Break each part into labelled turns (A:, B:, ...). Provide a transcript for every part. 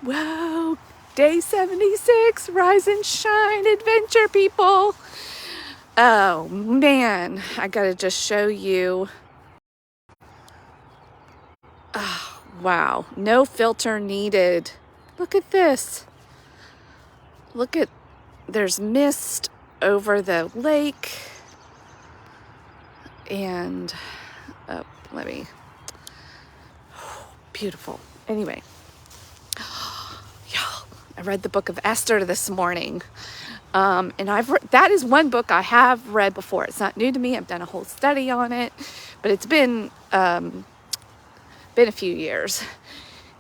A: Whoa, day 76, rise and shine, adventure people. Oh man, I gotta just show you. Oh, wow, no filter needed. Look at this. There's mist over the lake. And, beautiful. Anyway, y'all, I read the book of Esther this morning. And that is one book I have read before. It's not new to me. I've done a whole study on it, but it's been a few years.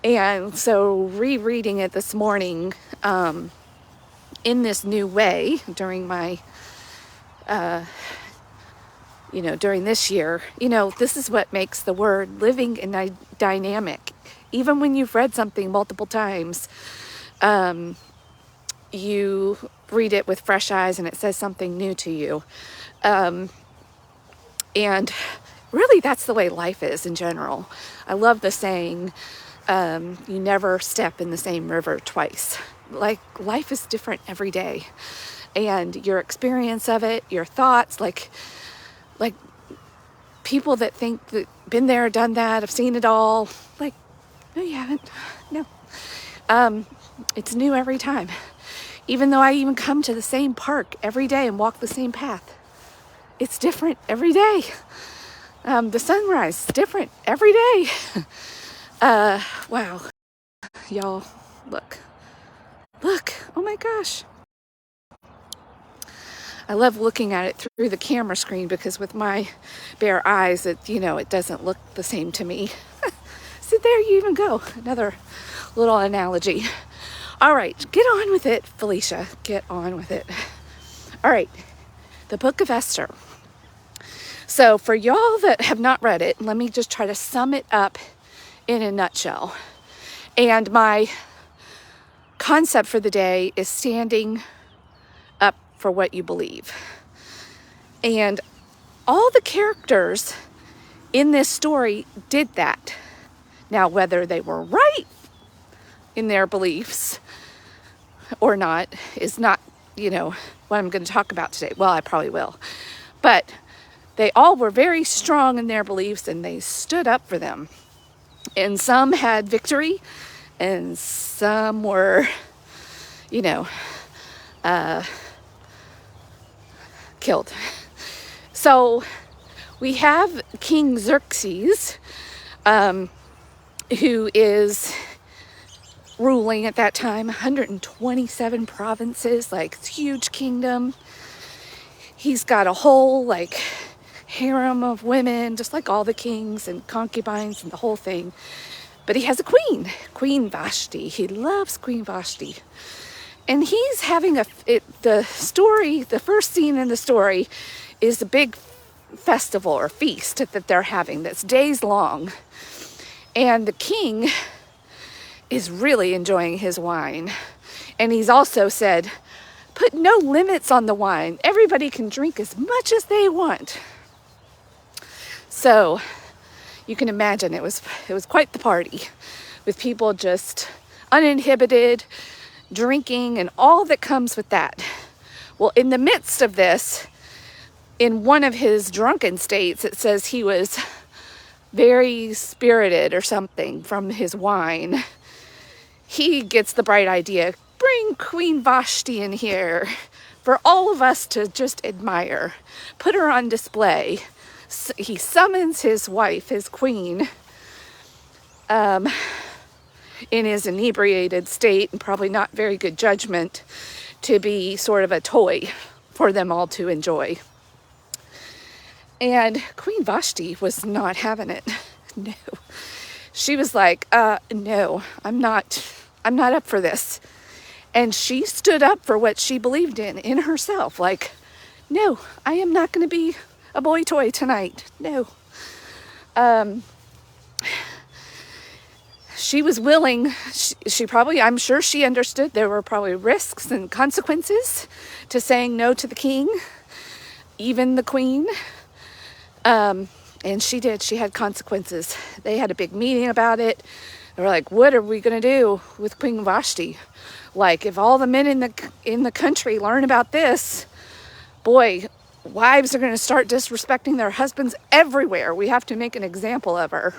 A: And so rereading it this morning, in this new way during my, during this year, this is what makes the word living and dynamic. Even when you've read something multiple times, you read it with fresh eyes and it says something new to you. And really, that's the way life is in general. I love the saying, you never step in the same river twice. Like, life is different every day. And your experience of it, your thoughts, like people that think that been there, done that, have seen it all. Like, no, you haven't. No. It's new every time. Even though I even come to the same park every day and walk the same path, it's different every day. The sunrise is different every day. Wow. Y'all, look, oh my gosh. I love looking at it through the camera screen because with my bare eyes, it doesn't look the same to me. So there you even go. Another little analogy. All right, get on with it, Felicia. Get on with it. All right, the book of Esther. So for y'all that have not read it, let me just try to sum it up in a nutshell. And my concept for the day is standing up for what you believe. And all the characters in this story did that. Now, whether they were right in their beliefs or not is not, what I'm going to talk about today. Well, I probably will. But they all were very strong in their beliefs and they stood up for them. And some had victory and some were, killed. So we have King Xerxes, who is ruling at that time 127 provinces, like huge kingdom. He's got a whole harem of women, just like all the kings and concubines and the whole thing. But he has a queen, Queen Vashti. He loves Queen Vashti. And he's having the first scene in the story is a big festival or feast that they're having that's days long. And the king is really enjoying his wine. And he's also said, put no limits on the wine. Everybody can drink as much as they want. So you can imagine it was quite the party with people just uninhibited, drinking and all that comes with that. Well, in the midst of this, in one of his drunken states, it says he was very spirited or something from his wine. He gets the bright idea, bring Queen Vashti in here for all of us to just admire, put her on display. He summons his wife, his queen, in his inebriated state and probably not very good judgment, to be sort of a toy for them all to enjoy. And Queen Vashti was not having it. No. She was like, no, I'm not up for this. And she stood up for what she believed in herself. Like, no, I am not going to be a boy toy tonight. No. She was willing, I'm sure she understood there were probably risks and consequences to saying no to the king, even the queen. And she had consequences. They had a big meeting about it. They were like, what are we going to do with Queen Vashti? Like, if all the men in the country learn about this, boy, wives are going to start disrespecting their husbands everywhere. We have to make an example of her.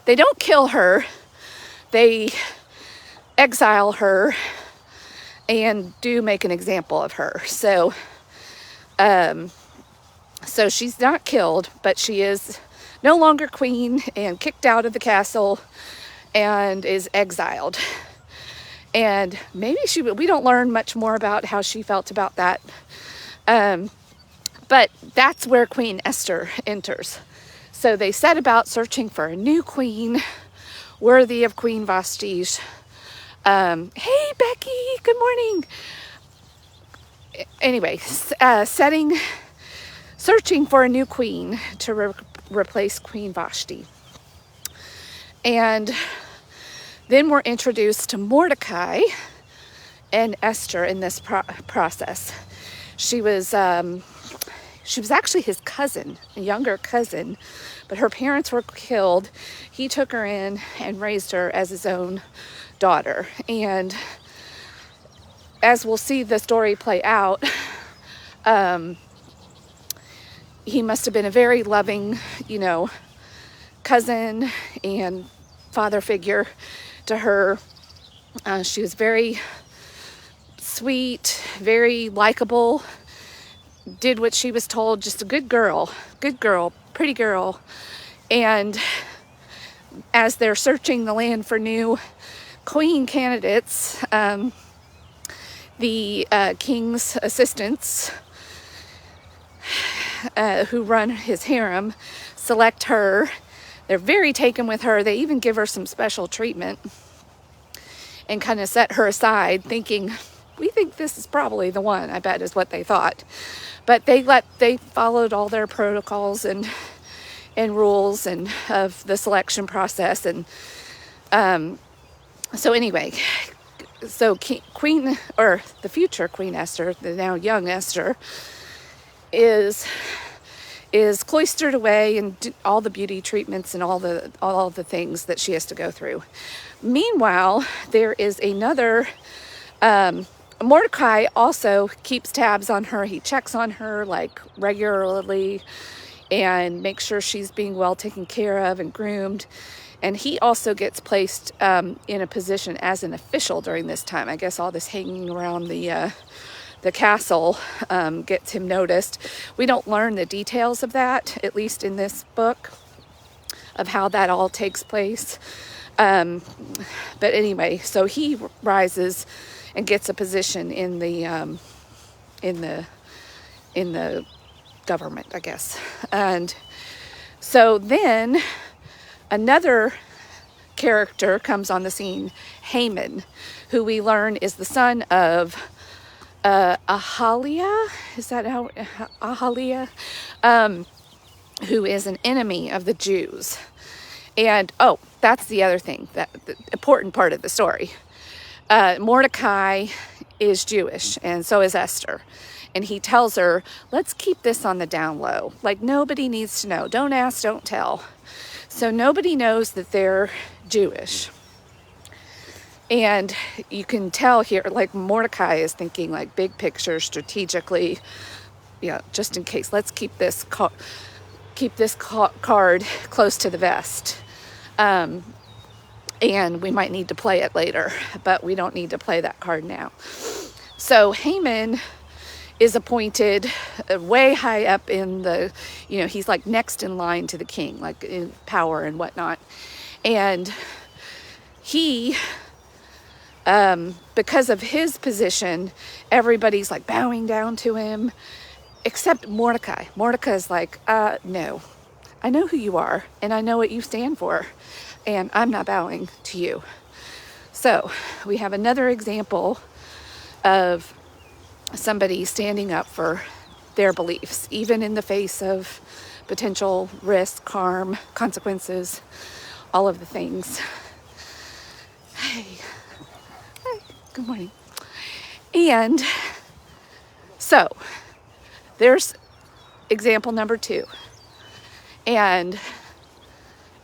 A: They don't kill her. They exile her and do make an example of her. So she's not killed, but she is no longer queen and kicked out of the castle and is exiled. And maybe we don't learn much more about how she felt about that. But that's where Queen Esther enters. So they set about searching for a new queen worthy of Queen Vashti's. Hey, Becky, good morning. Anyway, searching for a new queen to replace Queen Vashti. And then we're introduced to Mordecai and Esther in this process. She was actually his cousin, a younger cousin, but her parents were killed. He took her in and raised her as his own daughter. And as we'll see the story play out, he must have been a very loving, cousin and father figure to her. She was very sweet, very likable, did what she was told, just a good girl, pretty girl. And as they're searching the land for new queen candidates, the king's assistants who run his harem select her. They're very taken with her. They even give her some special treatment and kind of set her aside, thinking, we think this is probably the one, I bet is what they thought. But they followed all their protocols and rules and of the selection process. And so anyway, so the future Queen Esther, the now young Esther, is cloistered away and all the beauty treatments and all the things that she has to go through. Meanwhile, there is another. Mordecai also keeps tabs on her. He checks on her like regularly and makes sure she's being well taken care of and groomed. And he also gets placed in a position as an official during this time. I guess all this hanging around the castle gets him noticed. We don't learn the details of that, at least in this book, of how that all takes place. But anyway, so he rises and gets a position in the government, I guess. And so then another character comes on the scene, Haman, who we learn is the son of Ahaliah, is that how Ahaliah, who is an enemy of the Jews. And that's the other thing, that the important part of the story. Mordecai is Jewish, and so is Esther. And he tells her, let's keep this on the down low. Like, nobody needs to know. Don't ask, don't tell. So nobody knows that they're Jewish. And you can tell here, like, Mordecai is thinking, like, big picture, strategically, just in case. Let's keep this card close to the vest. And we might need to play it later, but we don't need to play that card now. So Haman is appointed way high up in the, he's like next in line to the king, like in power and whatnot. And he, because of his position, everybody's like bowing down to him, except Mordecai. Mordecai's like, no, I know who you are and I know what you stand for, and I'm not bowing to you. So we have another example of somebody standing up for their beliefs, even in the face of potential risk, harm, consequences, all of the things. Hey, good morning. And so there's example number 2. And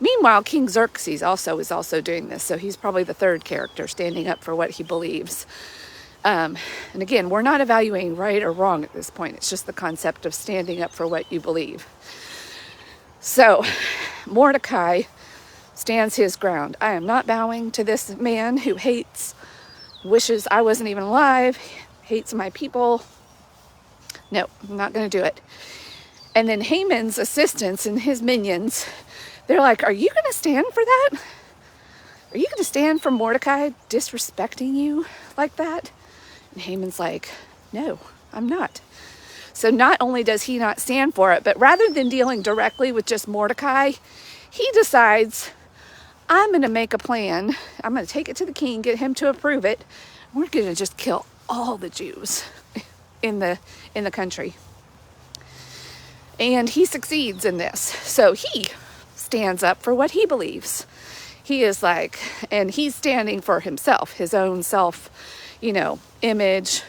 A: meanwhile, Meanwhile, King Xerxes is also doing this. So he's probably the third character standing up for what he believes. And again, we're not evaluating right or wrong at this point. It's just the concept of standing up for what you believe. So Mordecai stands his ground. I am not bowing to this man who wishes I wasn't even alive, hates my people. No, I'm not going to do it. And then Haman's assistants and his minions, they're like, are you going to stand for that? Are you going to stand for Mordecai disrespecting you like that? And Haman's like, no, I'm not. So not only does he not stand for it, but rather than dealing directly with just Mordecai, he decides, I'm going to make a plan. I'm going to take it to the king, get him to approve it. We're going to just kill all the Jews in the country. And he succeeds in this. So he stands up for what he believes. He is like, and he's standing for himself, his own self, image.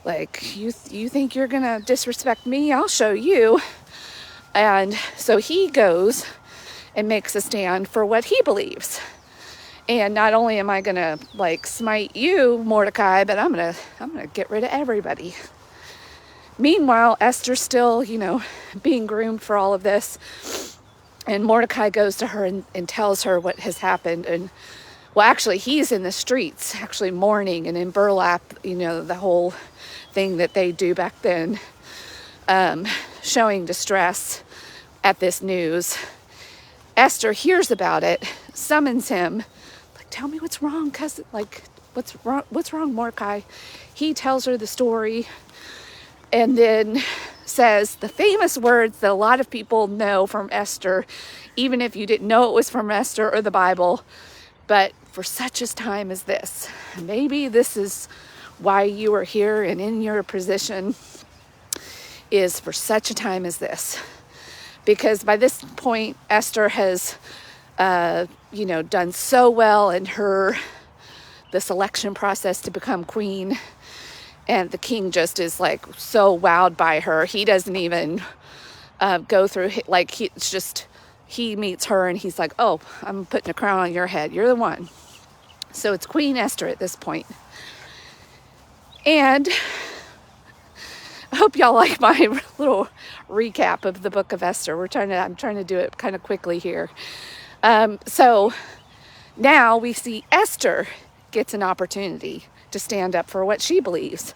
A: Like, you think you're going to disrespect me? I'll show you. And so he goes and makes a stand for what he believes. And not only am I going to smite you, Mordecai, but I'm going to get rid of everybody. Meanwhile, Esther's still, being groomed for all of this. And Mordecai goes to her and tells her what has happened. And well, actually, he's in the streets, actually mourning and in burlap, the whole thing that they do back then, showing distress at this news. Esther hears about it, summons him, tell me what's wrong, cousin, what's wrong, Mordecai? He tells her the story and then says the famous words that a lot of people know from Esther, even if you didn't know it was from Esther or the Bible, but for such a time as this, maybe this is why you are here and in your position, is for such a time as this. Because by this point, Esther has, done so well in the selection process to become queen. And the king just is so wowed by her. He doesn't even go through, he meets her and he's like, oh, I'm putting a crown on your head. You're the one. So it's Queen Esther at this point. And I hope y'all like my little recap of the book of Esther. I'm trying to do it kind of quickly here. So now we see Esther gets an opportunity to stand up for what she believes.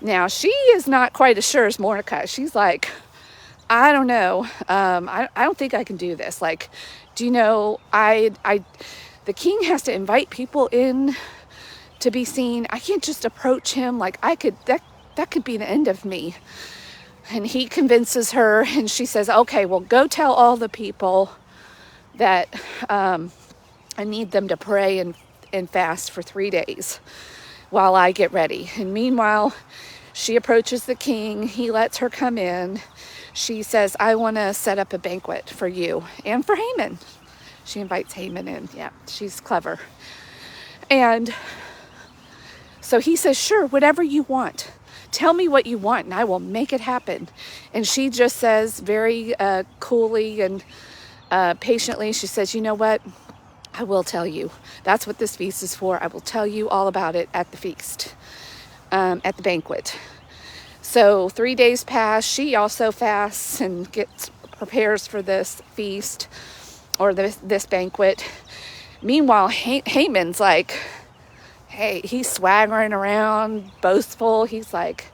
A: Now, she is not quite as sure as Mordecai. She's like, I don't know. I don't think I can do this. Do you know, the king has to invite people in to be seen. I can't just approach him. That could be the end of me. And he convinces her and she says, okay, well, go tell all the people that I need them to pray and fast for 3 days while I get ready. And meanwhile, she approaches the king. He lets her come in. She says, I want to set up a banquet for you and for Haman. She invites Haman in. Yeah, she's clever. And so he says, sure, whatever you want. Tell me what you want and I will make it happen. And she just says very coolly and patiently, she says, you know what? I will tell you. That's what this feast is for. I will tell you all about it at the feast, at the banquet. So 3 days pass. She also fasts and prepares for this feast or this banquet. Meanwhile, Haman's like, hey, he's swaggering around, boastful. He's like,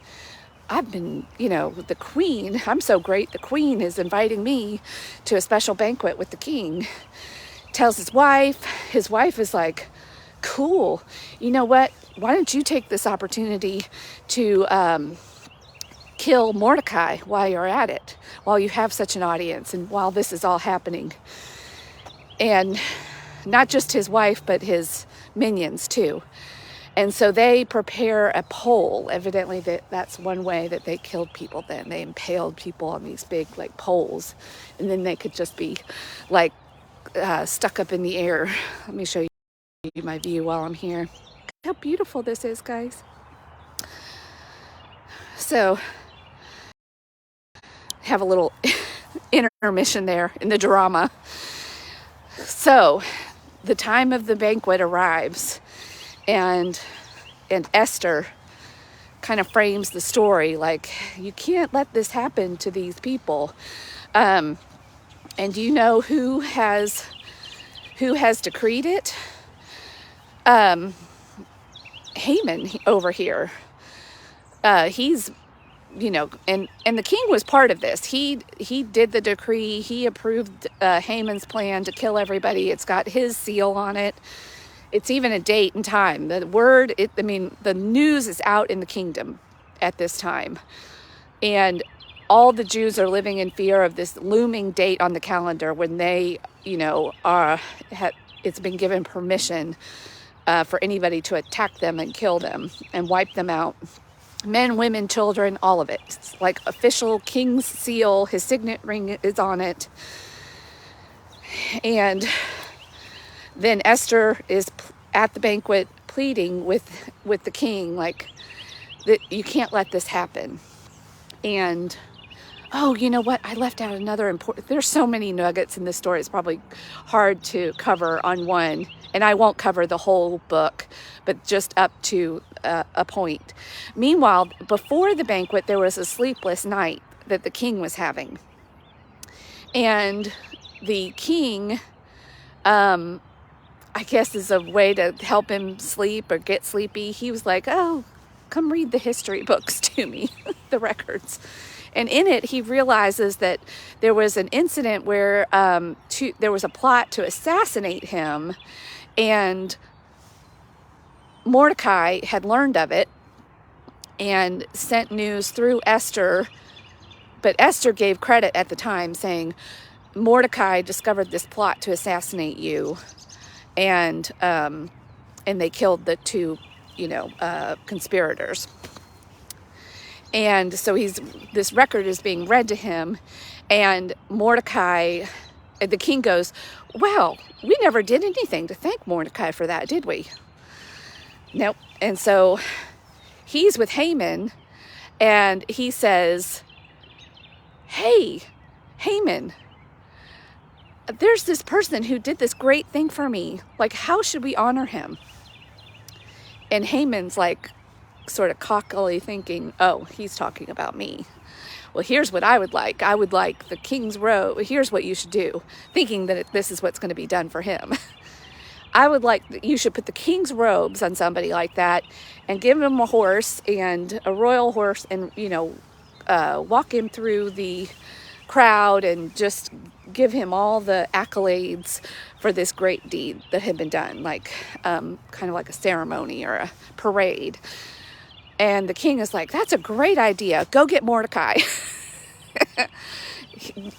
A: I've been, the queen, I'm so great. The queen is inviting me to a special banquet with the king. Tells his wife is like, cool. You know what? Why don't you take this opportunity to kill Mordecai while you're at it, while you have such an audience and while this is all happening. And not just his wife, but his minions too. And so they prepare a pole. Evidently that's one way that they killed people then. They impaled people on these big poles. And then they could just be stuck up in the air. Let me show you my view while I'm here. How beautiful this is, guys. So have a little intermission there in the drama. So the time of the banquet arrives, and Esther kind of frames the story like, you can't let this happen to these people. And do you know who has decreed it? Haman over here. He's, and the king was part of this. He did the decree. He approved Haman's plan to kill everybody. It's got his seal on it. It's even a date and time. The news is out in the kingdom at this time. And all the Jews are living in fear of this looming date on the calendar when they, it's been given permission for anybody to attack them and kill them and wipe them out. Men, women, children, all of it. It's like official king's seal. His signet ring is on it. And then Esther is at the banquet pleading with the king, like, that you can't let this happen. And oh, you know what? I left out another important... There's so many nuggets in this story. It's probably hard to cover on one. And I won't cover the whole book, but just up to a point. Meanwhile, before the banquet, there was a sleepless night that the king was having. And the king, I guess as a way to help him sleep or get sleepy, he was like, oh, come read the history books to me, the records. And in it, he realizes that there was an incident where there was a plot to assassinate him, and Mordecai had learned of it and sent news through Esther, but Esther gave credit at the time, saying, Mordecai discovered this plot to assassinate you, and they killed the two, conspirators. And so this record is being read to him, and Mordecai, the king goes, well, we never did anything to thank Mordecai for that, did we? Nope. And so he's with Haman, and he says, hey, Haman, there's this person who did this great thing for me. Like, how should we honor him? And Haman's like, sort of cockily thinking, oh, he's talking about me. Well, here's what I would like. I would like the king's robe. Here's what you should do, thinking that this is what's going to be done for him. I would like, you should put the king's robes on somebody like that and give him a horse, and a royal horse, and, walk him through the crowd and just give him all the accolades for this great deed that had been done, like kind of like a ceremony or a parade. And the king is like, that's a great idea. Go get Mordecai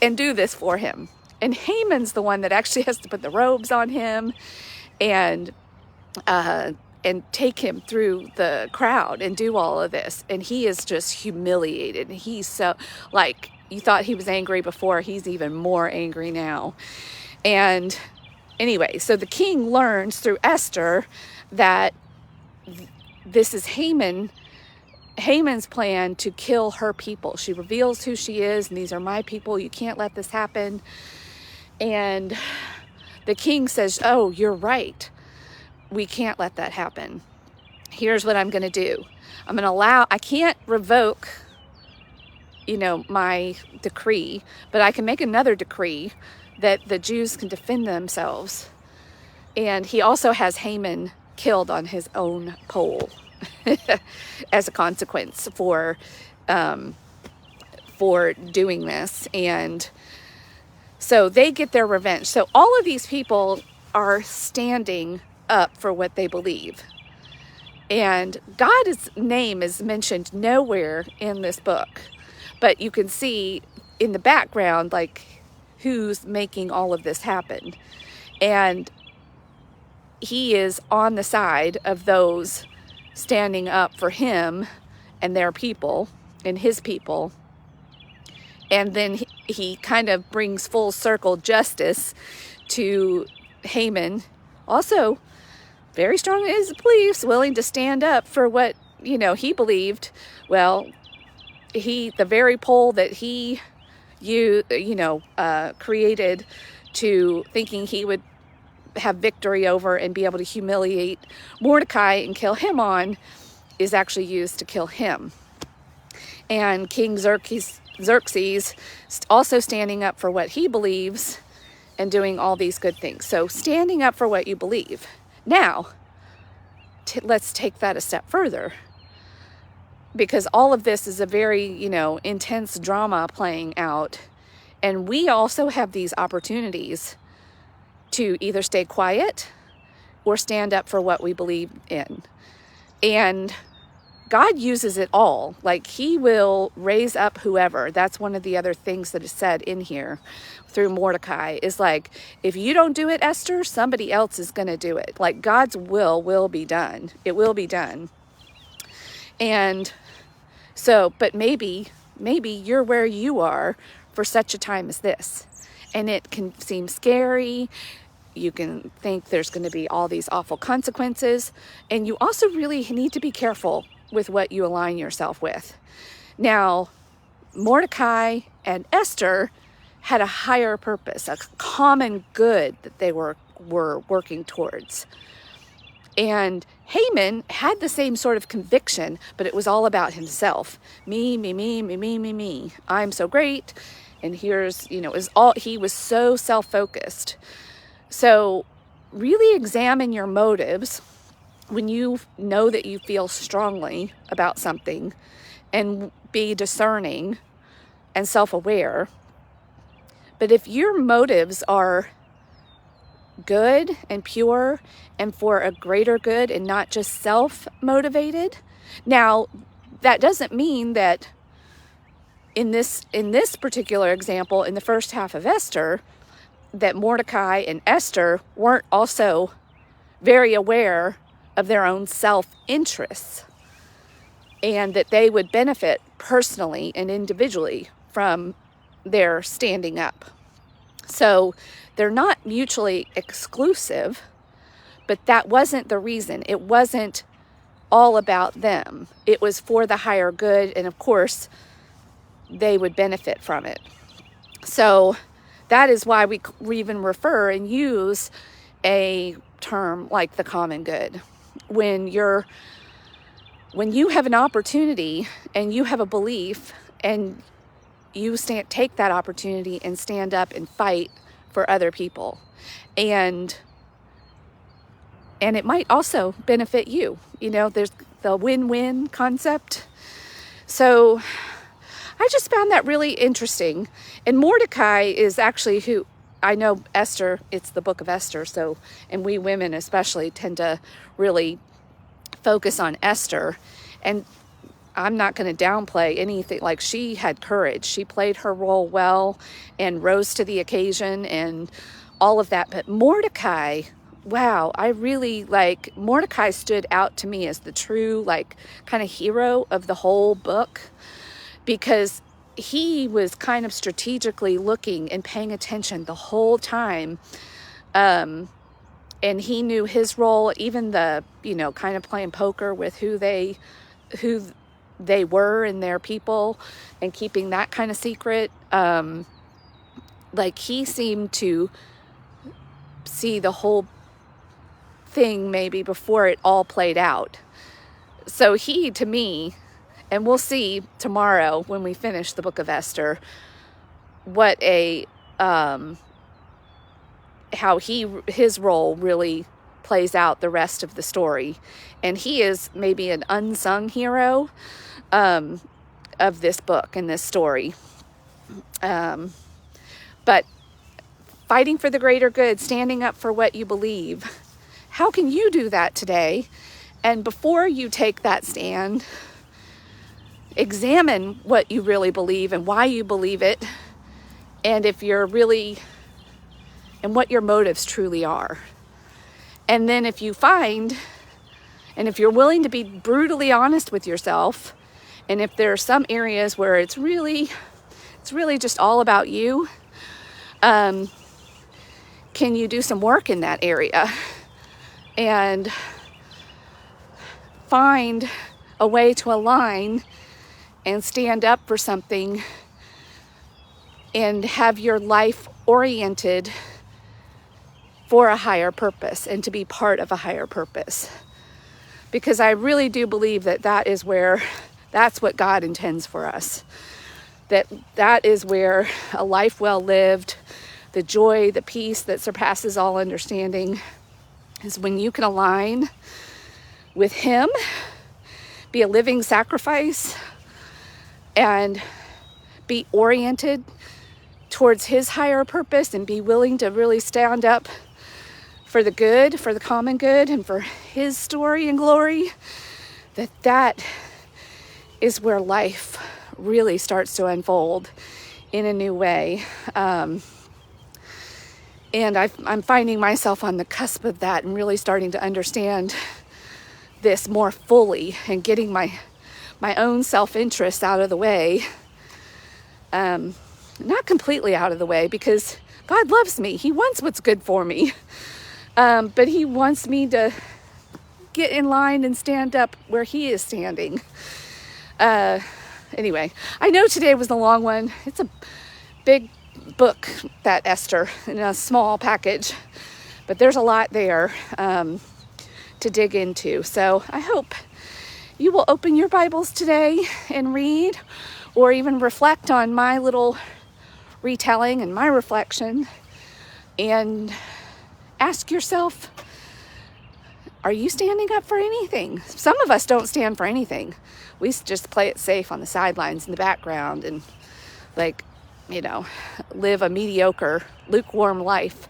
A: and do this for him. And Haman's the one that actually has to put the robes on him and take him through the crowd and do all of this. And he is just humiliated. And he's so, like, you thought he was angry before, he's even more angry now. And anyway, so the king learns through Esther that this is Haman's plan to kill her people. She reveals who she is, and these are my people. You can't let this happen. And the king says, oh, you're right. We can't let that happen. Here's what I'm going to do. I can't revoke, my decree, but I can make another decree that the Jews can defend themselves. And he also has Haman killed on his own pole as a consequence for doing this. And so they get their revenge. So all of these people are standing up for what they believe. And God's name is mentioned nowhere in this book, but you can see in the background, like, who's making all of this happen. And he is on the side of those standing up for him and their people and his people. And then he kind of brings full circle justice to Haman, also very strong in his beliefs, willing to stand up for what, he believed. Well, the very pole that he created, to thinking he would have victory over and be able to humiliate Mordecai and kill him on is actually used to kill him. And King Xerxes also standing up for what he believes and doing all these good things. So standing up for what you believe. Now, let's take that a step further, because all of this is a very, intense drama playing out. And we also have these opportunities to either stay quiet or stand up for what we believe in. And God uses it all. Like, he will raise up whoever. That's one of the other things that is said in here through Mordecai, is like, if you don't do it, Esther, somebody else is going to do it. Like, God's will be done. It will be done. And so, but maybe you're where you are for such a time as this. And it can seem scary. You can think there's going to be all these awful consequences. And you also really need to be careful with what you align yourself with. Now, Mordecai and Esther had a higher purpose, a common good that they were working towards. And Haman had the same sort of conviction, but it was all about himself. Me. I'm so great. And here's, he was so self-focused. So really examine your motives when you know that you feel strongly about something, and be discerning and self-aware. But if your motives are good and pure and for a greater good and not just self-motivated, now that doesn't mean that in this particular example, in the first half of Esther, that Mordecai and Esther weren't also very aware of their own self-interests, and that they would benefit personally and individually from their standing up. So they're not mutually exclusive, but that wasn't the reason. It wasn't all about them. It was for the higher good, and of course, they would benefit from it. So that is why we even refer and use a term like the common good. When you have an opportunity and you have a belief, and you take that opportunity and stand up and fight for other people, and it might also benefit you. There's the win-win concept. So I just found that really interesting. And Mordecai is actually who, I know Esther, it's the book of Esther, so, and we women especially tend to really focus on Esther. And I'm not going to downplay anything. Like, she had courage. She played her role well and rose to the occasion and all of that. But Mordecai, wow, Mordecai stood out to me as the true, kind of hero of the whole book, because he was kind of strategically looking and paying attention the whole time. And he knew his role, even the, kind of playing poker with who they were and their people, and keeping that kind of secret. He seemed to see the whole thing maybe before it all played out. So he, to me, and we'll see tomorrow when we finish the book of Esther, what how his role really plays out the rest of the story. And he is maybe an unsung hero of this book and this story. But fighting for the greater good, standing up for what you believe, how can you do that today? And before you take that stand, examine what you really believe and why you believe it, and if you're really, and what your motives truly are. And then if you find, and if you're willing to be brutally honest with yourself, and if there are some areas where it's really just all about you, can you do some work in that area and find a way to align and stand up for something and have your life oriented for a higher purpose and to be part of a higher purpose. Because I really do believe that that's what God intends for us. That is where a life well lived, the joy, the peace that surpasses all understanding, is when you can align with Him, be a living sacrifice, and be oriented towards His higher purpose, and be willing to really stand up for the good, for the common good, and for His story and glory. That is where life really starts to unfold in a new way. And I'm finding myself on the cusp of that, and really starting to understand this more fully, and getting my own self-interest out of the way. Not completely out of the way, because God loves me. He wants what's good for me. But He wants me to get in line and stand up where He is standing. Anyway, I know today was a long one. It's a big book, that Esther, in a small package. But there's a lot there to dig into. So I hope you will open your Bibles today and read, or even reflect on my little retelling and my reflection, and ask yourself, are you standing up for anything? Some of us don't stand for anything. We just play it safe on the sidelines in the background, and live a mediocre, lukewarm life.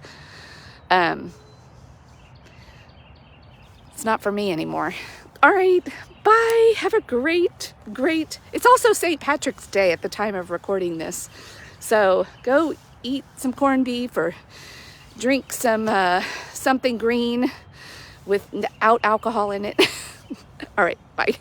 A: It's not for me anymore. All right, bye. Have a great, it's also St. Patrick's Day at the time of recording this. So go eat some corned beef, or drink some something green without alcohol in it. All right, bye.